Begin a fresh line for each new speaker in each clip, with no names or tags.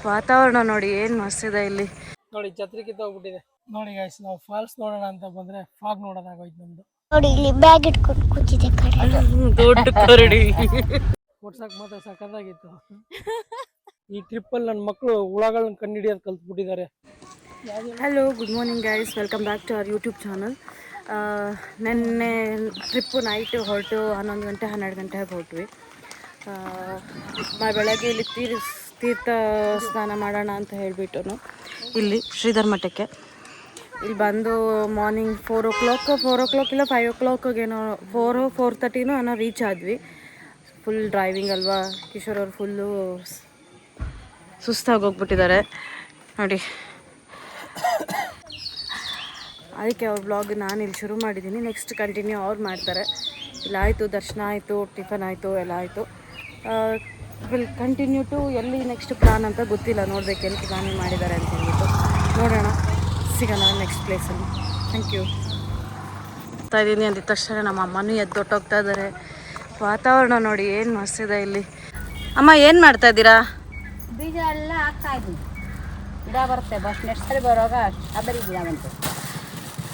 ವಾತಾವರಣ ನೋಡಿ ಏನು ಮಸ್ತಿದೆ ಇಲ್ಲಿ.
ನೋಡಿ ಛತ್ರಿ ಕಿತ್ತೋಗ್ಬಿಟ್ಟಿದೆ. ನೋಡಿ ಗೈಸ್, ನಾವು ಫಾಲ್ಸ್ ನೋಡೋಣ ಅಂತ ಬಂದ್ರೆ ಫಾಗ್ ನೋಡೋದಾಗೋಯ್ತು ನಮ್ದು.
ನೋಡಿ ಇಲ್ಲಿ ಬ್ಯಾಗ್ ಇಟ್ಕೊಂಡು ಕೂತಿದೆ
ದೊಡ್ಡ ಕರಡಿ.
ಓಡ್ಸಕ್ ಮಾತ್ರ ಸಖತ್ತಾಗಿತ್ತು. ಈ ಟ್ರಿಪ್ಪಲ್ಲಿ ನನ್ನ ಮಕ್ಕಳು ಹುಳಗಳನ್ನ ಕಂಡುಹಿಡಿಯೋದು ಕಲ್ತ್ಬಿಟ್ಟಿದ್ದಾರೆ.
Hello, good morning guys, welcome back to our YouTube channel. ನೆನ್ನೆ ಟ್ರಿಪ್ಪು ನೈಟು ಹೊರಟು 11 ಗಂಟೆ 12 ಗಂಟೆಗೆ ಹೊರಟ್ವಿ. ಬೆಳಗ್ಗೆ ಇಲ್ಲಿ ತೀರ್ಥ ಸ್ನಾನ ಮಾಡೋಣ ಅಂತ ಹೇಳಿಬಿಟ್ಟು ಇಲ್ಲಿ ಶ್ರೀಧರ್ ಮಠಕ್ಕೆ ಇಲ್ಲಿ ಬಂದು ಮಾರ್ನಿಂಗ್ 4 o'clock ಇಲ್ಲ 5 o'clockಗೇನೋ 4:30 ಏನೋ ರೀಚ್ ಆದ್ವಿ. ಫುಲ್ ಡ್ರೈವಿಂಗ್ ಅಲ್ವಾ, ಕಿಶೋರ್ ಅವ್ರು ಫುಲ್ಲು ಸುಸ್ತಾಗಿ ಹೋಗ್ಬಿಟ್ಟಿದ್ದಾರೆ ನೋಡಿ. ಅದಕ್ಕೆ ಅವ್ರ ಬ್ಲಾಗ್ ನಾನು ಇಲ್ಲಿ ಶುರು ಮಾಡಿದ್ದೀನಿ. ನೆಕ್ಸ್ಟ್ ಕಂಟಿನ್ಯೂ ಅವ್ರು ಮಾಡ್ತಾರೆ. ಇಲ್ಲ ಆಯಿತು, ದರ್ಶನ ಆಯಿತು, ಟಿಫನ್ ಆಯಿತು, ಎಲ್ಲ ಆಯಿತು. ವಿಲ್ ಕಂಟಿನ್ಯೂ ಟು ಎಲ್ಲಿ ನೆಕ್ಸ್ಟ್ ಪ್ಲಾನ್ ಅಂತ ಗೊತ್ತಿಲ್ಲ, ನೋಡಬೇಕು ಎಲ್ಲಿ ಪ್ಲಾನ್ ಮಾಡಿದ್ದಾರೆ ಅಂತ ಹೇಳ್ಬಿಟ್ಟು. ನೋಡೋಣ, ಸಿಗೋಣ ನೆಕ್ಸ್ಟ್ ಪ್ಲೇಸಲ್ಲಿ. Thank you. ಹೋಗ್ತಾ ಇದ್ದೀನಿ ಅಂದಿದ ತಕ್ಷಣ ನಮ್ಮ ಅಮ್ಮನೂ ಎದ್ದೊಟ್ಟೋಗ್ತಾ ಇದ್ದಾರೆ. ವಾತಾವರಣ ನೋಡಿ ಏನು ಮಸ್ತಿದೆ ಇಲ್ಲಿ. ಅಮ್ಮ ಏನು ಮಾಡ್ತಾ ಇದ್ದೀರಾ?
ಬೀಜ ಎಲ್ಲ ಹಾಕ್ತಾ ಇದ್ದೀನಿ. ಗಿಡ ಬರುತ್ತೆ, ಬಸ್ ನೆಕ್ಸ್ಟ್ ಸರಿ ಬರುವಾಗ ಸ್ಟ್ರಾಬೆರಿ ಗಿಡ ಬಂತು.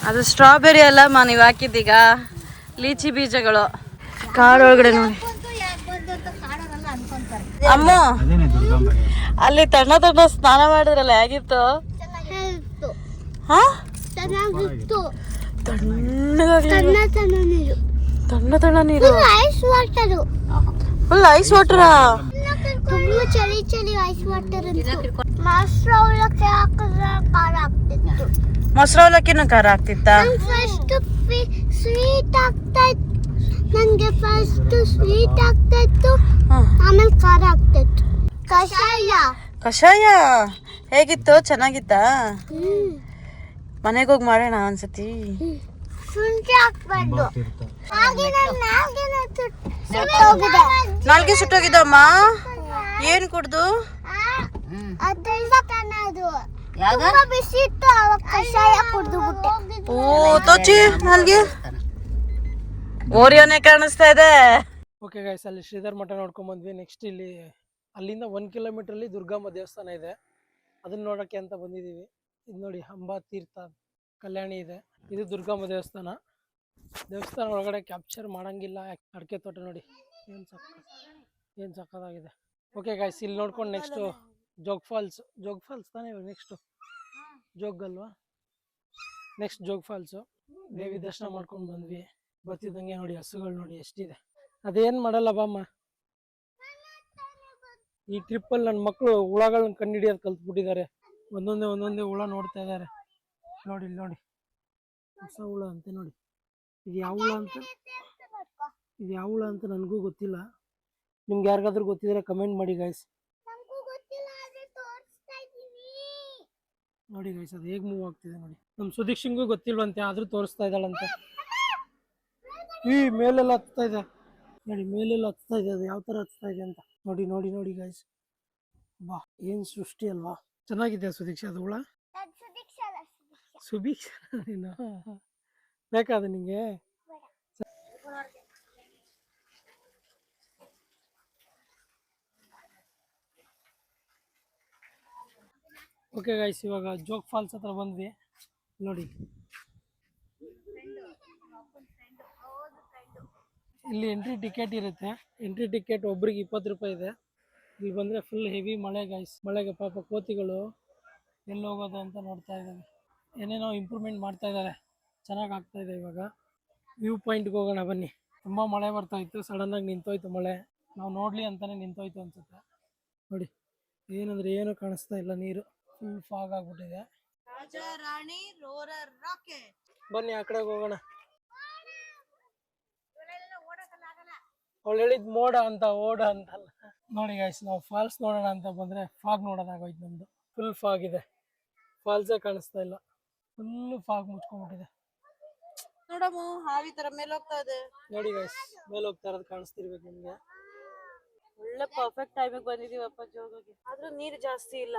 ಅದು ಸ್ಟ್ರಾಬೆರಿ ಅಲ್ಲಮ್ಮ ನೀವು ಹಾಕಿದ್ದೀಗ, ಲೀಚಿ ಬೀಜಗಳು ಕಾಡೊಳಗಡೆ ನೋಡಿ. ಅಮ್ಮ ಅಲ್ಲಿ ತಣ್ಣ ಸ್ನಾನ ಮಾಡಿದ್ರಲ್ಲ, ಹೇಗಿತ್ತು? ತಣ್ಣ ನೀರು, ಫುಲ್ ಐಸ್ ವಾಟರಾ?
ಚಳಿ ಚಳಿ ಐಸ್ ವಾಟರ್. ಮೊಸರು ಅವಲಕ್ಕಿ ಹಾಕಿದ್ರೆ ಖಾರ ಆಗ್ತಿತ್ತು.
ಮೊಸರು ಅವಲಕ್ಕಿನೂ ಖಾರ ಆಗ್ತಿತ್ತಾ?
ಫಸ್ಟ್ ಸ್ವೀಟ್ ಆಗ್ತಾ ಇತ್ತು ನನಗೆ. ಫಸ್ಟ್ ಸ್ವೀಟ್ ಆಗ್ತಾ ಇತ್ತು, ಆಮೇಲೆ ಖಾರ ಆಗ್ತಿತ್ತು.
ಕಷಾಯ ಹೇಗಿತ್ತು? ಚೆನ್ನಾಗಿತ್ತಾ? ಮನೆಗೆ ಹೋಗಿ ಮಾಡೋಣ ಅನ್ಸತಿ.
ಶುಂಠಿ ಹಾಕ್ಬಾರ್ದು,
ನಾಲ್ಗೆ ಸುಟ್ಟೋಗಿದ್ದಮ್ಮ. ಏನ್ ಕುಡ್ದು?
ಬಿಸಿ ಇತ್ತು, ಕಷಾಯ ಕುಡ್ದು ಬಿಟ್ಟೆ.
ಓ ತೋಚಿ, ನಾಲ್ಗೆ ಓರಿಯೋನೇ ಕಾಣಿಸ್ತಾ ಇದೆ.
ಓಕೆ ಗೈಸ್, ಅಲ್ಲಿ ಶ್ರೀಧರ್ ಮಠ ನೋಡ್ಕೊಂಡ್ ಬಂದ್ವಿ. ನೆಕ್ಸ್ಟ್ ಇಲ್ಲಿ ಅಲ್ಲಿಂದ 1 ಕಿಲೋಮೀಟರ್ ದುರ್ಗಮ್ಮ ದೇವಸ್ಥಾನ ಇದೆ, ಅದನ್ನ ನೋಡಕ್ಕೆ ಅಂತ ಬಂದಿದೀವಿ. ಇದು ನೋಡಿ, ಅಂಬಾ ತೀರ್ಥ ಕಲ್ಯಾಣಿ ಇದೆ. ಇದು ದುರ್ಗಮ್ಮ ದೇವಸ್ಥಾನ. ದೇವಸ್ಥಾನ ಒಳಗಡೆ ಕ್ಯಾಪ್ಚರ್ ಮಾಡಂಗಿಲ್ಲ. ಅಡಿಕೆ ತೋಟ ನೋಡಿ ಏನು ಸಕ್ಕತ್ತಾಗಿದೆ. ಓಕೆ ಗೈಸ್, ಇಲ್ಲಿ ನೋಡ್ಕೊಂಡು ನೆಕ್ಸ್ಟ್ ಜೋಗ್ ಫಾಲ್ಸ್ ತಾನೇ ನೆಕ್ಸ್ಟ್ ಜೋಗ್ ಅಲ್ವಾ? Next Jog falls. ದೇವಿ ದರ್ಶನ ಮಾಡ್ಕೊಂಡು ಬಂದ್ವಿ. ಬರ್ತಿದ್ದಂಗೆ ನೋಡಿ ಹಸುಗಳು ನೋಡಿ ಎಷ್ಟಿದೆ. ಅದೇನು ಮಾಡಲ್ಲ ಬಾಮ್ಮ. ಈ ಟ್ರಿಪ್ಪಲ್ಲಿ ನನ್ನ ಮಕ್ಕಳು ಹುಳಗಳನ್ನ ಕಂಡುಹಿಡಿಯೋದು ಕಲ್ತ್ಬಿಟ್ಟಿದ್ದಾರೆ. ಒಂದೊಂದೇ ಹುಳ ನೋಡ್ತಾ ಇದ್ದಾರೆ. ನೋಡಿ ನೋಡಿ, ಹೊಸ ಹುಳ ಅಂತೆ ನೋಡಿ. ಇದು ಯಾವ ಹುಳ ಅಂತ ನನಗೂ ಗೊತ್ತಿಲ್ಲ. ನಿಮ್ಗೆ ಯಾರಿಗಾದ್ರೂ ಗೊತ್ತಿದ್ರೆ ಕಮೆಂಟ್ ಮಾಡಿ ಗೈಸ್. ನೋಡಿ ಗೈಸ್, ಅದು ಹೇಗೆ ಮೂವ್ ಆಗ್ತಿದೆ ನೋಡಿ. ನಮ್ಮ ಸುದೀಕ್ಷಿಂಗೂ ಗೊತ್ತಿಲ್ವಂತೆ, ಆದ್ರೂ ತೋರಿಸ್ತಾ ಇದ್ದಾಳಂತೆ. ಈ ಮೇಲೆಲ್ಲ ಹತ್ತಾ ಇದೆ ನೋಡಿ, ಮೇಲೆಲ್ಲ ಹತ್ತಾ ಇದೆ. ಅದು ಯಾವ ತರ ಹತ್ತಾ ಇದೆ ಅಂತ ನೋಡಿ ನೋಡಿ ನೋಡಿ ಗೈಸ್. ಬಾ, ಏನ್ ಸೃಷ್ಟಿ ಅಲ್ವಾ? ಚೆನ್ನಾಗಿದೆ ಸುದೀಕ್ಷಾ, ಅದು ಹುಳ. ಸುಭೀಕ್ಷಾ ನೀನು ಬೇಕಾದ ನಿಂಗೆ? ಓಕೆ ಗೈಸ್, ಇವಾಗ ಜೋಗ್ ಫಾಲ್ಸ್ ಹತ್ರ ಬಂದ್ವಿ ನೋಡಿ. ಇಲ್ಲಿ ಎಂಟ್ರಿ ಟಿಕೆಟ್ ಇರುತ್ತೆ. ಎಂಟ್ರಿ ಟಿಕೆಟ್ ಒಬ್ರಿಗೆ 20 ರೂಪಾಯಿ ಇದೆ. ಇಲ್ಲಿ ಬಂದರೆ ಫುಲ್ ಹೆವಿ ಮಳೆ ಗೈಸ್. ಮಳೆಗೆ ಪಾಪ ಕೋತಿಗಳು ಎಲ್ಲಿ ಹೋಗೋದು ಅಂತ ನೋಡ್ತಾ ಇದ್ದಾವೆ. ಏನೇನೋ ಇಂಪ್ರೂವ್ಮೆಂಟ್ ಮಾಡ್ತಾ ಇದ್ದಾರೆ, ಚೆನ್ನಾಗಿ ಆಗ್ತಾ ಇದೆ. ಇವಾಗ ವ್ಯೂ ಪಾಯಿಂಟ್ಗೆ ಹೋಗೋಣ ಬನ್ನಿ. ತುಂಬ ಮಳೆ ಬರ್ತಾ ಇತ್ತು, ಸಡನ್ನಾಗಿ ನಿಂತೋಯ್ತು ಮಳೆ. ನಾವು ನೋಡಲಿ ಅಂತಲೇ ನಿಂತೋಯ್ತು ಅನ್ಸುತ್ತೆ ನೋಡಿ. ಏನಂದ್ರೆ ಏನೂ ಕಾಣಿಸ್ತಾ ಇಲ್ಲ, ನೀರು ಫುಲ್ ಫಾಗ್ ಆಗ್ಬಿಟ್ಟಿದೆ. ಬನ್ನಿ ಆ ಕಡೆಗೆ ಹೋಗೋಣ. ಅವಳು ಹೇಳಿದ್ ಮೋಡ ಅಂತ, ಓಡ ಅಂತಲ್ಲ. ನೋಡಿ ಗೈಸ್, ನಾವು ಫಾಲ್ಸ್ ನೋಡೋಣ ಅಂತ ಬಂದ್ರೆ ಫಾಗ್ ನೋಡೋದಾಗೋಯ್ತು ನಮ್ದು. ಫುಲ್ ಫಾಗ್ ಇದೆ, ಫಾಲ್ಸೇ ಕಾಣಿಸ್ತಾ ಇಲ್ಲ. ಫುಲ್ ಫಾಗ್ ಮುಚ್ಕೊಂಡ್ಬಿಟ್ಟಿದೆ.
ನೋಡಮ್ಮ, ಹಾವಿ ತರ ಮೇಲೆ ಹೋಗ್ತಾ ಇದೆ
ನೋಡಿ ಗೈಸ್, ಮೇಲೆ ಹೋಗ್ತಾ ಇರೋದು ಕಾಣಿಸ್ತಿರ್ಬೇಕು ನಿಮ್ಗೆ.
ಒಳ್ಳೆ ಪರ್ಫೆಕ್ಟ್ ಟೈಮಿಗೆ ಬಂದಿದೀವಪ್ಪ ಜೋಗಿಗೆ, ಆದ್ರೂ ನೀರು ಜಾಸ್ತಿ ಇಲ್ಲ.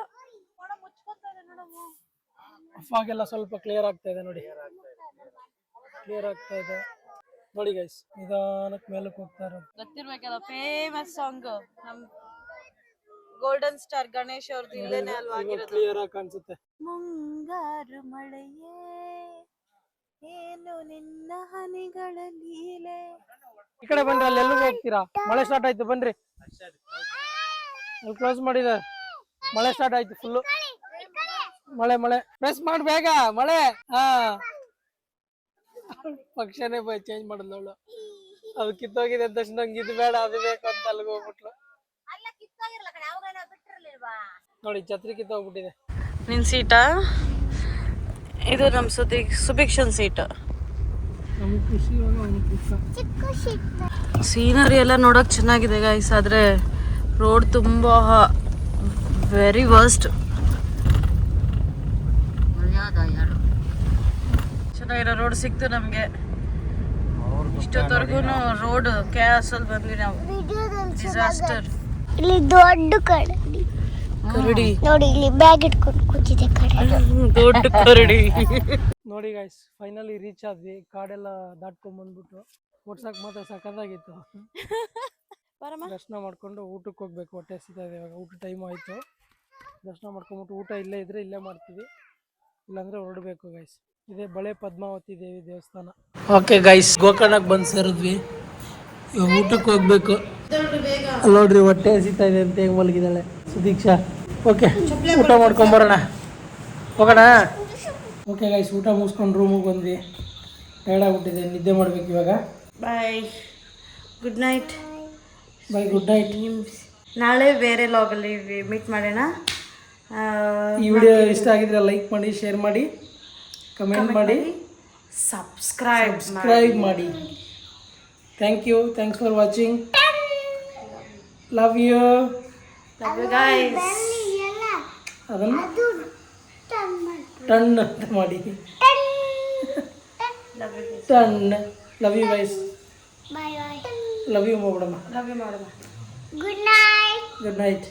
ಮುಚ್ಕೋತಾ ಇದೆ ನೋಡಮ್ಮ.
ಫಾಗ್ ಎಲ್ಲ ಸ್ವಲ್ಪ ಕ್ಲಿಯರ್ ಆಗ್ತಾ ಇದೆ ನೋಡಿ, ಕ್ಲಿಯರ್ ಆಗ್ತಾ ಇದೆ ನೋಡಿ ಗೈಸ್. ನಿಧಾನಕ್ಕೆ ಮೇಲಕ್ಕೆ ಹೋಗ್ತಾ ಇರೋದು.
ಗೊತ್ತಿರ್ಬೇಕಲ್ಲ, ಫೇಮಸ್ ಸಾಂಗ್ ನಮ್ ಗೋಲ್ಡನ್ ಸ್ಟಾರ್ ಗಣೇಶ್ ಅವ್ರದ್ದು ಇಲ್ಲೇನೆ ಅಲ್ವಾ ಆಗಿರೋದು.
ಕ್ಲಿಯರ್ ಆಗಿ ಕಾಣಿಸುತ್ತೆ.
ಮುಂಗಾರು ಮಳೆಯೇ ಏನು ನಿನ್ನ ಹನಿಗಳ ಲೀಲೆ.
ಈ ಕಡೆ ಬನ್ರಿ, ಅಲ್ಲಿ ಎಲ್ಲಿಗೆ ಹೋಗ್ತೀರಾ? ಮಳೆ ಸ್ಟಾರ್ಟ್ ಆಯ್ತು, ಬನ್ರಿ. ಕ್ಲೋಸ್ ಮಾಡಿದ್ದಾರೆ, ಮಳೆ ಸ್ಟಾರ್ಟ್ ಆಯ್ತು ಫುಲ್ಲು. ಮಳೆ ಮಳೆ ಪ್ರೆಸ್ ಮಾಡಿ ಬೇಗ, ಮಳೆ. ಹಾ, ಪಕ್ಷನೇ ಚೇಂಜ್ ಮಾಡಿದ್ಲು ಅವಳು. ಅದು ಕಿತ್ತೋಗಿದೆ ಅಂತ ತಕ್ಷಣ ನಂಗೆ ಇದು ಬೇಡ ಅದು ಬೇಕು ಅಂತ ಅಲ್ಲಿಗೆ ಹೋಗ್ಬಿಟ್ಲು. ನೋಡಿ ಛತ್ರಿ ಕಿತ್ತೋಗ್ಬಿಟ್ಟಿದೆ.
ನಿನ್ ಸೀಟಾ ಇದು? ನಮ್ ಸುಭಿಕ್ಷನ್ ಸೀಟ್.
ನಮ್ಗೆ ಖುಷಿ,
ಚಿಕ್ಕ ಸಿಕ್ಕ
ಸೀನರಿ ಎಲ್ಲ ನೋಡಕ್ ಚೆನ್ನಾಗಿದೆ ಗೈಸ್, ಆದ್ರೆ ರೋಡ್ ತುಂಬಾ ವೆರಿ ವರ್ಸ್ಟ್. ಚೆನ್ನಾಗಿರೋ ರೋಡ್ ಸಿಕ್ತು ನಮ್ಗೆ. ಇಷ್ಟೊತ್ತವರೆಗೂ ರೋಡ್ ಕ್ಯಾಸ್ ಅಲ್ಲಿ ಬಂದ್ವಿ ನಾವು. ಡಿಸಾಸ್ಟರ್.
ಇಲ್ಲಿ ದೊಡ್ಡ
ಕರಡಿ
ನೋಡಿ, ಇಲ್ಲಿ ಬ್ಯಾಗ್ ಇಟ್ಕೊಂಡು ಕೂತಿದೆ ಕರಡಿ.
ದೊಡ್ಡ ಕರಡಿ.
ನೋಡಿ ಗೈಸ್, ಫೈನಲಿ ರೀಚ್ ಆದ್ವಿ. ಕಾಡೆಲ್ಲ ದಾಟ್ಕೊಂಡ್ ಬಂದ್ಬಿಟ್ಟು ಓಡ್ಸಕ್ ಮಾತ್ರ ಸಖತ್ತಾಗಿತ್ತು. ದರ್ಶನ ಮಾಡ್ಕೊಂಡು ಊಟಕ್ಕೆ ಹೋಗ್ಬೇಕು, ಹೊಟ್ಟೆ ಹಸಿತಾ ಇದೆ ಇವಾಗ. ಊಟ ಟೈಮ್ ಆಯ್ತು. ದರ್ಶನ ಮಾಡ್ಕೊಂಡ್ಬಿಟ್ಟು ಊಟ ಇಲ್ಲೇ ಇದ್ರೆ ಇಲ್ಲೇ ಮಾಡ್ತೀವಿ, ಇಲ್ಲಾಂದ್ರೆ ಹೊರಡ್ಬೇಕು ಗೈಸ್. ಇದೇ ಬಳೆ ಪದ್ಮಾವತಿ ದೇವಿ ದೇವಸ್ಥಾನ. ಓಕೆ ಗೈಸ್, ಗೋಕರ್ಣಕ್ಕೆ ಬಂದು ಸೇರಿದ್ವಿ. ಇವಾಗ ಊಟಕ್ಕೆ ಹೋಗ್ಬೇಕು. ಅಲ್ಲಿ ನೋಡ್ರಿ, ಹೊಟ್ಟೆ ಹಸಿತಾ ಇದೆ ಅಂತ ಹೆಂಗ್ ಮಲಗಿದ್ದಾಳೆ ಸುದೀಕ್ಷಾ. ಓಕೆ, ಊಟ ಮಾಡ್ಕೊಂಬರೋಣ, ಹೋಗೋಣ. ಓಕೆ ಗೈಸ್, ಊಟ ಮುಗಿಸ್ಕೊಂಡು ರೂಮಿಗೆ ಬಂದ್ವಿ. ಟೈರ್ಡ್ ಆಗ್ಬಿಟ್ಟಿದೆ, ನಿದ್ದೆ ಮಾಡ್ಬೇಕು ಇವಾಗ.
Bye, good night.
Bye, good night.
ನಾಳೆ ಬೇರೆ ಲಾಗಲ್ಲಿ ಮೀಟ್ ಮಾಡೋಣ.
ಈ ವಿಡಿಯೋ ಇಷ್ಟ ಆಗಿದ್ರೆ ಲೈಕ್ ಮಾಡಿ, ಶೇರ್ ಮಾಡಿ, ಕಮೆಂಟ್ ಮಾಡಿ, ಸಬ್ಸ್ಕ್ರೈಬ್ ಮಾಡಿ. Thank you, thanks for watching. Love you
guys.
ಅದನ್ನು ಟನ್ ಅಂತ ಮಾಡಿ. ಟನ್. Love you guys.
Bye bye.
Love you ಮಾಡೋಣ.
ಲವ್ ಯು ಮಾಡೋಣ.
Good night.
Good night.